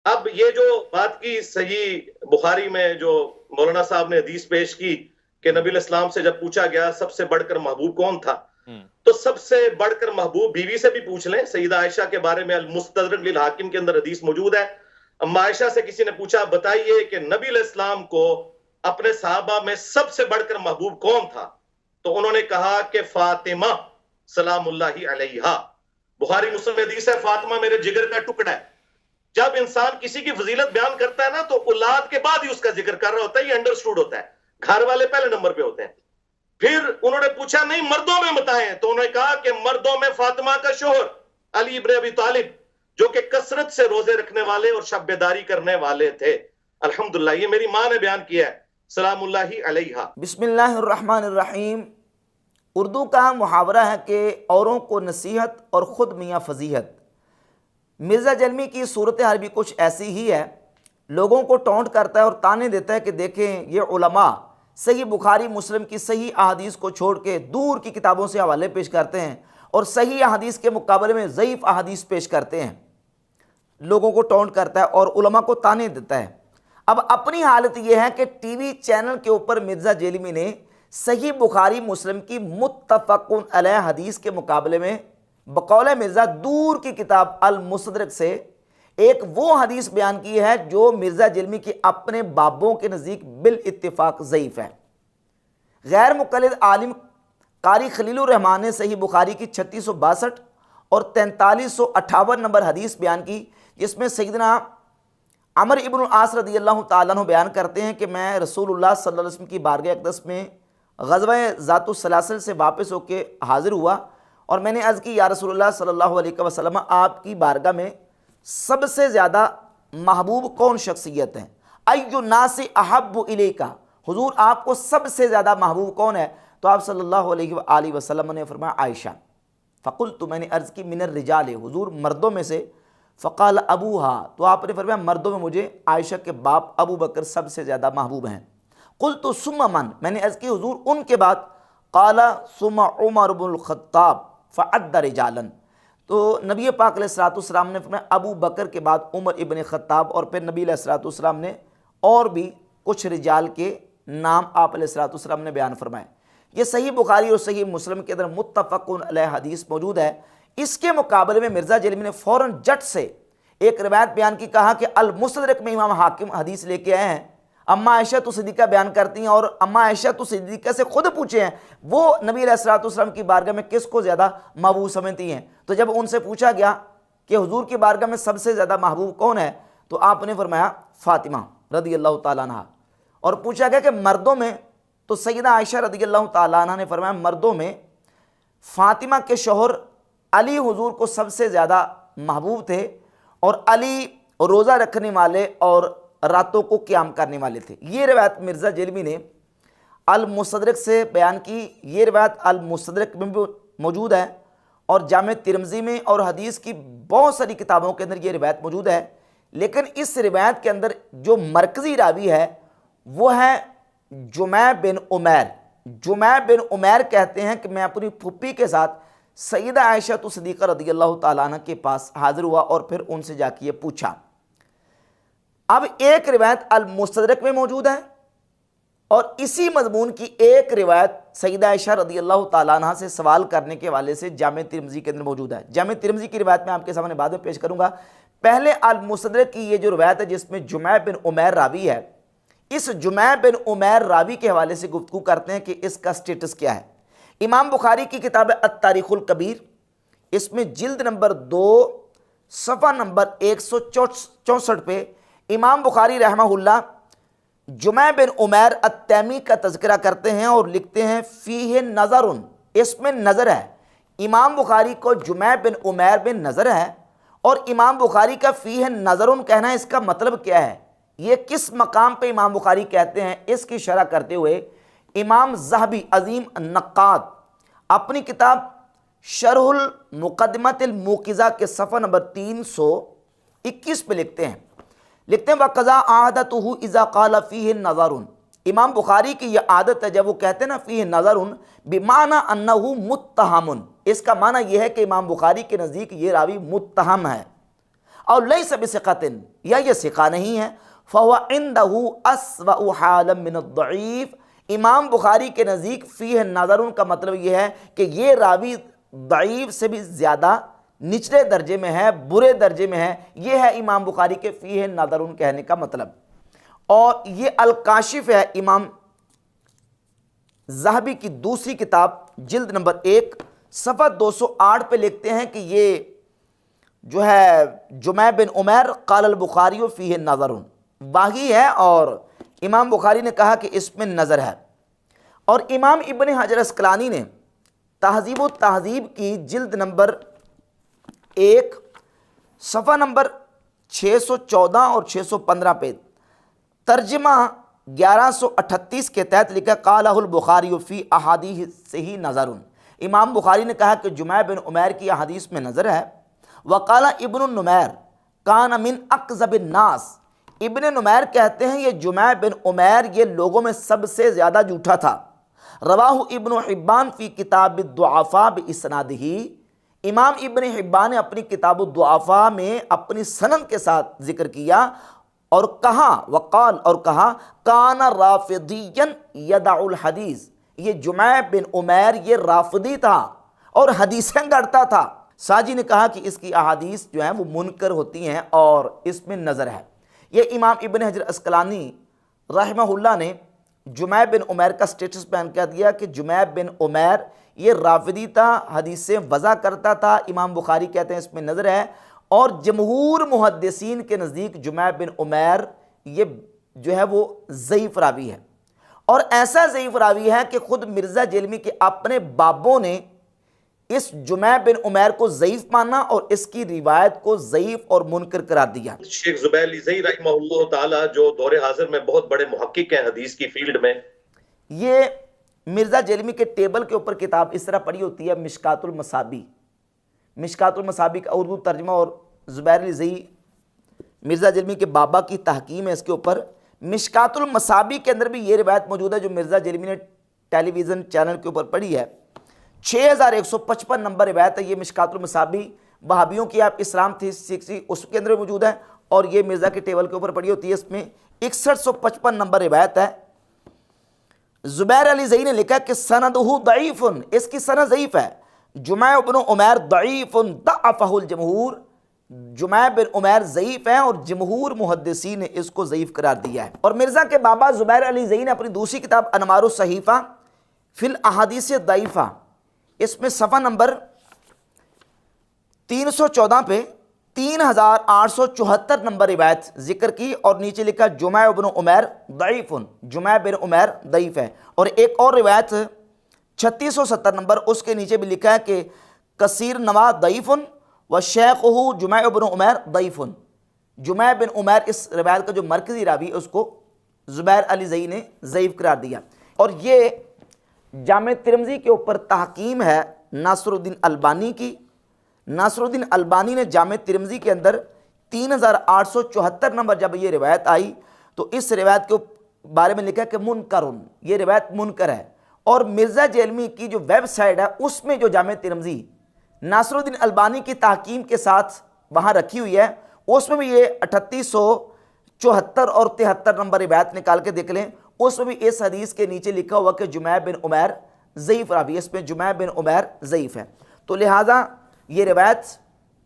اب یہ جو بات کی صحیح بخاری میں جو مولانا صاحب نے حدیث پیش کی کہ نبی الاسلام سے جب پوچھا گیا سب سے بڑھ کر محبوب کون تھا، تو سب سے بڑھ کر محبوب بیوی سے بھی پوچھ لیں، سیدہ عائشہ کے بارے میں المستدرک للحاکم کے اندر حدیث موجود ہے۔ اما عائشہ سے کسی نے پوچھا بتائیے کہ نبی علیہ السلام کو اپنے صحابہ میں سب سے بڑھ کر محبوب کون تھا، تو انہوں نے کہا کہ فاطمہ سلام اللہ علیہا۔ بخاری مسلم میں حدیث ہے فاطمہ میرے جگر کا ٹکڑا ہے۔ جب انسان کسی کی فضیلت بیان کرتا ہے نا تو اولاد کے بعد ہی اس کا ذکر کر رہا ہوتا ہے، یہ انڈرسٹوڈ ہوتا ہے، گھر والے پہلے نمبر پہ ہوتے ہیں۔ پھر انہوں نے پوچھا نہیں مردوں میں بتائیں، تو انہوں نے کہا کہ مردوں میں فاطمہ کا شوہر علی ابن ابی طالب جو کہ کثرت سے روزے رکھنے والے اور شب بیداری کرنے والے تھے۔ الحمدللہ یہ میری ماں نے بیان کیا ہے، سلام اللہ علیہا۔ بسم اللہ الرحمن الرحیم۔ اردو کا محاورہ ہے کہ اوروں کو نصیحت اور خود میاں فضیحت۔ مرزا جلمی کی صورتحال بھی کچھ ایسی ہی ہے، لوگوں کو ٹونٹ کرتا ہے اور تانے دیتا ہے کہ دیکھیں یہ علماء صحیح بخاری مسلم کی صحیح احادیث کو چھوڑ کے دور کی کتابوں سے حوالے پیش کرتے ہیں اور صحیح احادیث کے مقابلے میں ضعیف احادیث پیش کرتے ہیں، لوگوں کو ٹونٹ کرتا ہے اور علماء کو تانے دیتا ہے۔ اب اپنی حالت یہ ہے کہ ٹی وی چینل کے اوپر مرزا جیلمی نے صحیح بخاری مسلم کی متفق علیہ حدیث کے مقابلے میں بقول مرزا دور کی کتاب المستدرک سے ایک وہ حدیث بیان کی ہے جو مرزا جلمی کے اپنے بابوں کے نزدیک بالاتفاق ضعیف ہے۔ غیر مقلد عالم قاری خلیل الرحمن نے صحیح بخاری کی 3662 اور 4358 نمبر حدیث بیان کی، جس میں سیدنا عمر ابن العاص رضی اللہ تعالیٰ عنہ بیان کرتے ہیں کہ میں رسول اللہ صلی اللہ علیہ وسلم کی بارگاہ اقدس میں غزوہ ذات السلاسل سے واپس ہو کے حاضر ہوا اور میں نے عرض کی یا رسول اللہ صلی اللہ علیہ وسلم، آپ کی بارگاہ میں سب سے زیادہ محبوب کون شخصیت ہے؟ ای الناس احب الیکا، حضور آپ کو سب سے زیادہ محبوب کون ہے؟ تو آپ صلی اللہ علیہ وآلہ وسلم نے فرمایا عائشہ۔ فقلت، میں نے عرض کی من الرجال، حضور مردوں میں سے؟ فقال ابوہا، تو آپ نے فرمایا مردوں میں مجھے عائشہ کے باپ ابو بکر سب سے زیادہ محبوب ہیں۔ قلت ثم من، میں نے عرض کی حضور ان کے بعد؟ قال ثم عمر بن الخطاب فعد رجالا، تو نبی پاک علیہ الصلوۃ والسلام نے فرمایا ابو بکر کے بعد عمر ابن خطاب، اور پھر نبی علیہ الصلوۃ والسلام نے اور بھی کچھ رجال کے نام آپ علیہ الصلوۃ والسلام نے بیان فرمائے۔ یہ صحیح بخاری اور صحیح مسلم کے اندر متفق علیہ حدیث موجود ہے۔ اس کے مقابلے میں مرزا جلمی نے فوراً جٹ سے ایک روایت بیان کی، کہا کہ المستدرک میں امام حاکم حدیث لے کے آئے ہیں، اما عائشہ تو صدیقہ بیان کرتی ہیں اور اما عائشہ تو صدیقہ سے خود پوچھے ہیں وہ نبی علیہ الصلوۃ والسلام کی بارگاہ میں کس کو زیادہ محبوب سمجھتی ہیں۔ تو جب ان سے پوچھا گیا کہ حضور کی بارگاہ میں سب سے زیادہ محبوب کون ہے، تو آپ نے فرمایا فاطمہ رضی اللہ تعالیٰ عنہ۔ اور پوچھا گیا کہ مردوں میں، تو سیدہ عائشہ رضی اللہ تعالیٰ عنہ نے فرمایا مردوں میں فاطمہ کے شوہر علی حضور کو سب سے زیادہ محبوب تھے، اور علی روزہ رکھنے والے اور راتوں کو قیام کرنے والے تھے۔ یہ روایت مرزا جلمی نے المستدرک سے بیان کی، یہ روایت المستدرک میں بھی موجود ہے اور جامع ترمذی میں اور حدیث کی بہت ساری کتابوں کے اندر یہ روایت موجود ہے۔ لیکن اس روایت کے اندر جو مرکزی راوی ہے وہ ہے جمع بن عمیر۔ جمع بن عمیر کہتے ہیں کہ میں اپنی پھپھی کے ساتھ سیدہ عائشہ صدیقہ رضی اللہ تعالیٰ عنہ کے پاس حاضر ہوا اور پھر ان سے جا کے یہ پوچھا۔ اب ایک روایت المستدرک میں موجود ہے اور اسی مضمون کی ایک روایت سیدہ عائشہ رضی اللہ تعالیٰ عنہ سے سوال کرنے کے والے سے جامع ترمذی کے اندر موجود ہے۔ جامع ترمذی کی روایت میں آپ کے سامنے بعد میں پیش کروں گا۔ پہلے المستدرک کی یہ جو روایت ہے جس میں جمع بن عمیر راوی ہے، اس جمع بن عمیر راوی کے حوالے سے گفتگو کرتے ہیں کہ اس کا سٹیٹس کیا ہے۔ امام بخاری کی کتاب التاریخ الکبیر، اس میں جلد نمبر 2 صفحہ نمبر 164 پہ امام بخاری رحمہ اللہ جمع بن عمیر التیمی کا تذکرہ کرتے ہیں اور لکھتے ہیں فیہ نظر، اس میں نظر ہے۔ امام بخاری کو جمع بن عمیر میں نظر ہے اور امام بخاری کا فیہ نظر کہنا ہے، اس کا مطلب کیا ہے؟ یہ کس مقام پہ امام بخاری کہتے ہیں؟ اس کی شرح کرتے ہوئے امام ذہبی عظیم نقاد اپنی کتاب شرح المقدمۃ الموقظہ کے صفحہ نمبر 321 پہ لکھتے ہیں وَقَضَىٰ عَادَتُهُ اِذَا قَالَ فِيهِ نَظَرٌ۔ امام بخاری کی یہ عادت ہے جب وہ کہتے ہیں نا فیہ نظر بمعنی انہ متہم، اس کا معنی یہ ہے کہ امام بخاری کے نزدیک یہ راوی متہم ہے۔ اور لیس بثقۃ یا یہ ثقہ نہیں ہے، فہو عندہ اسوأ حالا من الضعیف، امام بخاری کے نزدیک فیہ نظر کا مطلب یہ ہے کہ یہ راوی ضعیف سے بھی زیادہ نچلے درجے میں ہے، برے درجے میں ہے، یہ ہے امام بخاری کے فیہ نظر کہنے کا مطلب۔ اور یہ الکاشف ہے امام ذہبی کی دوسری کتاب جلد نمبر 1 صفحہ 208 پہ لکھتے ہیں کہ یہ جو ہے جمع بن عمیر قال البخاری فیہ نظر واہی ہے، اور امام بخاری نے کہا کہ اس میں نظر ہے۔ اور امام ابن حجر اسقلانی نے تہذیب و تہذیب کی جلد نمبر 1 صفحہ نمبر 614 اور 615 پہ ترجمہ 1138 کے تحت لکھا قالہ البخاری فی احادیثہ نظر، امام بخاری نے کہا کہ جمع بن عمیر کی احادیث میں نظر ہے۔ وقال ابن النمیر کان من اکذب الناس، ابن نمیر کہتے ہیں یہ جمع بن عمیر یہ لوگوں میں سب سے زیادہ جھوٹا تھا۔ رواہ ابن حبان فی کتاب الضعفاء باسنادہ، امام ابن حبان نے اپنی کتاب الضعفاء میں اپنی سند کے ساتھ ذکر کیا اور کہا وقال اور کہا کان رافضیا یدع الحدیث، یہ جمع بن عمیر یہ رافضی تھا اور حدیثیں گڑتا تھا۔ ساجی نے کہا کہ اس کی احادیث جو ہیں وہ منکر ہوتی ہیں اور اس میں نظر ہے۔ یہ امام ابن حجر اسقلانی رحمہ اللہ نے جمع بن عمیر کا سٹیٹس بیان کر دیا کہ جمع بن عمیر یہ رافضی تھا، حدیثیں وضع کرتا تھا، امام بخاری کہتے ہیں اس میں نظر ہے، اور جمہور محدثین کے نزدیک جمع بن عمیر یہ جو ہے وہ ضعیف راوی ہے، اور ایسا ضعیف راوی ہے کہ خود مرزا جیلمی کے اپنے بابوں نے اس جمع بن عمیر کو ضعیف مانا اور اس کی روایت کو ضعیف اور منکر قرار دیا۔ شیخ زبیر علی زئی رحمہ اللہ تعالی جو دور حاضر میں بہت بڑے محقق ہیں حدیث کی فیلڈ میں، یہ مرزا جیلمی کے ٹیبل کے اوپر کتاب اس طرح پڑھی ہوتی ہے مشکات المصابی، مشکات المصابی کا اردو ترجمہ، اور زبیر علی زئی مرزا جیلمی کے بابا کی تحکیم ہے اس کے اوپر۔ مشکات المصابی کے اندر بھی یہ روایت موجود ہے جو مرزا جیلمی نے ٹیلی ویژن چینل کے اوپر پڑھی ہے، 6155 نمبر روایت ہے یہ مشکات المصابی، وہابیوں کی آپ اسلام تھی اس کے اندر موجود ہے، اور یہ مرزا کے ٹیبل کے اوپر پڑھی ہوتی ہے، اس میں 6155 نمبر روایت ہے۔ زبیر علی زئی نے لکھا کہ سندہ ضعیف، اس کی سند ضعیف ہے، جمع بن عمیر ضعیف ضعفہ الجمہور، جمع بن عمیر ضعیف ہے اور جمہور محدثین نے اس کو ضعیف قرار دیا ہے۔ اور مرزا کے بابا زبیر علی زئی نے اپنی دوسری کتاب انوار الصحیفہ فی الاحادیث الضعیفہ، اس میں صفحہ نمبر 314 پہ 3874 نمبر روایت ذکر کی، اور نیچے لکھا جمع بن عمیر ضعیف، جمع بن عمیر ضعیف ہے۔ اور ایک اور روایت 3670 نمبر اس کے نیچے بھی لکھا ہے کہ کثیر نوا ضعیف و شیخہ جمع بن عمیر ضعیف، جمع بن عمیر اس روایت کا جو مرکزی راوی ہے اس کو زبیر علی زئی نے ضعیف قرار دیا۔ اور یہ جامع ترمذی کے اوپر تحکیم ہے ناصر الدین البانی کی، ناصر الدین البانی نے جامع ترمذی کے اندر 3874 نمبر جب یہ روایت آئی تو اس روایت کے بارے میں لکھا کہ منکر، یہ روایت منکر ہے۔ اور مرزا جیلمی کی جو ویب سائٹ ہے اس میں جو جامع ترمذی ناصر الدین البانی کی تحکیم کے ساتھ وہاں رکھی ہوئی ہے، اس میں بھی یہ 3874 اور 73 نمبر روایت نکال کے دیکھ لیں، اس میں بھی اس حدیث کے نیچے لکھا ہوا کہ جمع بن عمیر ضعیف راوی، اس میں جمع بن عمیر ضعیف ہے۔ تو لہٰذا یہ روایت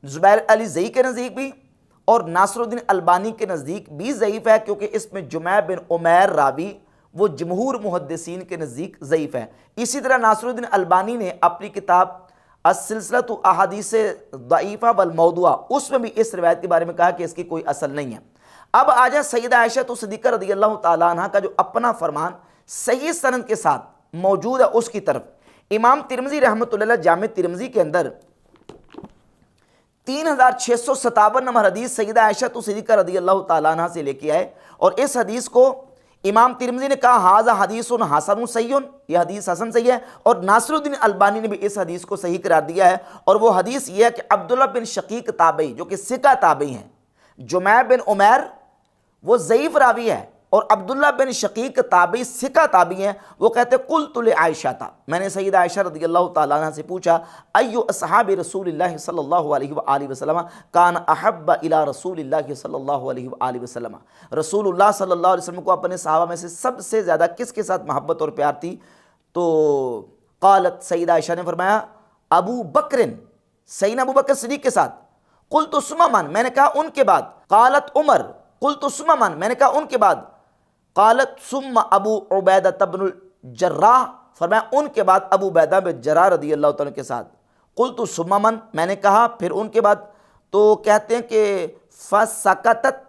زبیر علی زئی کے نزدیک بھی اور ناصر الدین البانی کے نزدیک بھی ضعیف ہے، کیونکہ اس میں جمع بن عمیر راوی وہ جمہور محدثین کے نزدیک ضعیف ہے۔ اسی طرح ناصر الدین البانی نے اپنی کتاب السلسلۃ احادیث ضعیفہ والموضوعہ اس میں بھی اس روایت کے بارے میں کہا کہ اس کی کوئی اصل نہیں ہے۔ اب آ جائیں سیدہ عائشہ صدیقہ رضی اللہ تعالیٰ عنہ کا جو اپنا فرمان صحیح سند کے ساتھ موجود ہے اس کی طرف۔ امام ترمذی رحمۃ اللہ علیہ جامع ترمذی کے اندر 3657 نمبر حدیث سیدہ عائشہ صدیقہ رضی اللہ تعالیٰ عنہ سے لے کے آئے، اور اس حدیث کو امام ترمذی نے کہا ھذا حدیث حسن صحیح، یہ حدیث حسن صحیح ہے، اور ناصر الدین البانی نے بھی اس حدیث کو صحیح قرار دیا ہے۔ اور وہ حدیث یہ ہے کہ عبداللہ بن شقیق تابعی جو کہ ثقہ تابعی ہیں، جمع بن عمیر وہ ضعیف راوی ہے اور عبداللہ بن شقیق تابعی ثقہ تابعی ہیں، وہ کہتے ہیں قلت لعائشہ تھا، میں نے سیدہ عائشہ رضی اللہ تعالیٰ عنہ سے پوچھا ایو اصحاب رسول اللہ صلی اللہ علیہ وآلہ وسلم کان احب الی رسول اللہ صلی اللہ علیہ وآلہ وسلم، رسول اللہ صلی اللہ علیہ وسلم کو اپنے صحابہ میں سے سب سے زیادہ کس کے ساتھ محبت اور پیار تھی؟ تو قالت سیدہ عائشہ نے فرمایا ابو بکر، سیدنا ابو بکر صدیق کے ساتھ، قلت ثم من، میں نے کہا ان کے بعد، قالت عمر، قلت ثم من، میں نے کہا ان کے بعد، قالت ثم ابو عبیدہ بن الجراح، فرمایا ان کے بعد ابو عبیدہ بن جراح رضی اللہ تعالیٰ کے ساتھ، قلت ثم من، میں نے کہا پھر ان کے بعد، تو کہتے ہیں کہ فسکتت،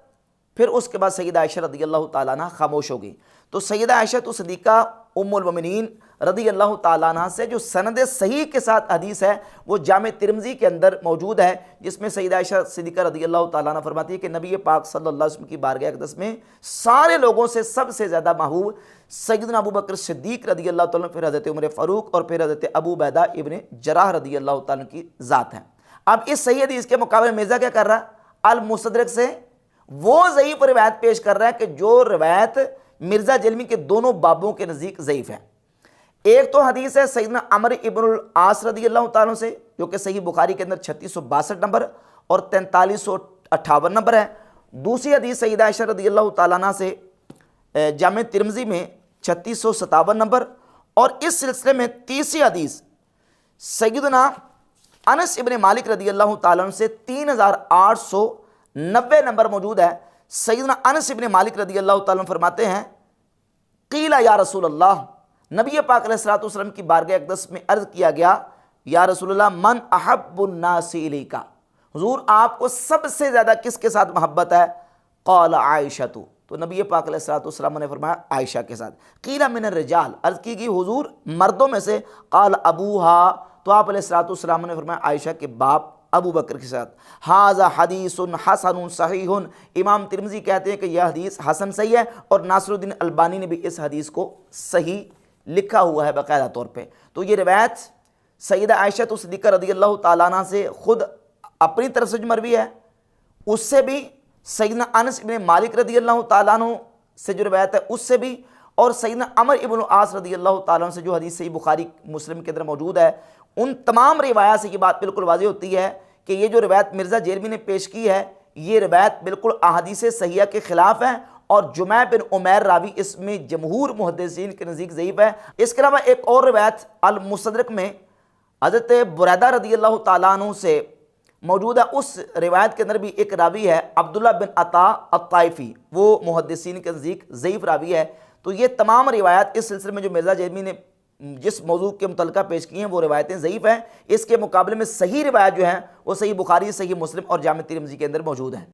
پھر اس کے بعد سیدہ عائشہ رضی اللہ تعالیٰ عنہ خاموش ہو گئی۔ تو سیدہ عائشہ تو صدیقہ ام المومنین رضی اللہ تعالیٰ عنہ سے جو سند صحیح کے ساتھ حدیث ہے وہ جامع ترمذی کے اندر موجود ہے، جس میں سیدہ عائشہ صدیقہ رضی اللہ تعالیٰ عنہ فرماتی ہے کہ نبی پاک صلی اللہ علیہ وسلم کی بارگاہ اقدس میں سارے لوگوں سے سب سے زیادہ محبوب سیدنا ابو بکر صدیق رضی اللہ تعالیٰ عنہ، پھر حضرت عمر فاروق اور پھر حضرت ابو عبیدہ ابن جراح رضی اللہ تعالیٰ عنہ کی ذات ہیں۔ اب اس صحیح حدیث کے مقابلے میں مرزا کیا کر رہا ہے؟ المستدرک سے وہ ضعیف روایت پیش کر رہا ہے کہ جو روایت مرزا جلمی کے دونوں بابوں کے نزدیک ضعیف ہے۔ ایک تو حدیث ہے سیدنا عمرو ابن العاص رضی اللہ تعالیٰ عنہ سے جو کہ صحیح بخاری کے اندر 3662 نمبر اور 4358 نمبر ہے۔ دوسری حدیث سیدہ عائشہ رضی اللہ تعالیٰ عنہ سے جامع ترمذی میں 3657 نمبر، اور اس سلسلے میں تیسری حدیث سیدنا انس ابن مالک رضی اللہ تعالیٰ عنہ سے 3890 نمبر موجود ہے۔ سیدنا انس ابن مالک رضی اللہ تعالیٰ عنہ فرماتے ہیں قیل یا رسول اللہ، نبی پاک علیہ الصلوۃ کی بارگاہ اقدس میں عرض کیا گیا یا رسول اللہ من احب الناس الیک، حضور آپ کو سب سے زیادہ کس کے ساتھ محبت ہے؟ قال عائشہ، تو نبی پاک علیہ الصلوۃ نے فرمایا عائشہ کے ساتھ۔ قیل من الرجال، عرض کی گئی حضور مردوں میں سے؟ قال ابوہا، تو آپ علیہ الصلوۃ نے فرمایا عائشہ کے باپ ابو بکر کے ساتھ۔ ھذا حدیث حسن صحیح، امام ترمذی کہتے ہیں کہ یہ حدیث حسن صحیح ہے، اور ناصر الدین البانی نے بھی اس حدیث کو صحیح لکھا ہوا ہے باقاعدہ طور پہ۔ تو یہ روایت سیدہ عائشہ صدیقہ رضی اللہ تعالیٰ عنہ سے خود اپنی طرف سے جو مروی ہے، اس سے بھی سیدنا انس ابن مالک رضی اللہ تعالیٰ عنہ سے جو روایت ہے اس سے بھی، اور سیدنا عمرو ابن العاص رضی اللہ تعالیٰ عنہ سے جو حدیث صحیح بخاری مسلم کے اندر موجود ہے، ان تمام روایات سے یہ بات بالکل واضح ہوتی ہے کہ یہ جو روایت مرزا جیرمی نے پیش کی ہے یہ روایت بالکل احادیث صحیحہ کے خلاف ہے، اور جمع بن عمیر راوی اس میں جمہور محدثین کے نزدیک ضعیف ہے۔ اس کے علاوہ ایک اور روایت المستدرک میں حضرت بریدہ رضی اللہ تعالیٰ عنہ سے موجود ہے، اس روایت کے اندر بھی ایک راوی ہے عبداللہ بن عطا الطائفی، وہ محدثین کے نزدیک ضعیف راوی ہے۔ تو یہ تمام روایات اس سلسلے میں جو مرزا جیرمی نے جس موضوع کے متعلقہ پیش کی ہیں وہ روایتیں ضعیف ہیں۔ اس کے مقابلے میں صحیح روایت جو ہیں وہ صحیح بخاری، صحیح مسلم اور جامع ترمذی کے اندر موجود ہیں۔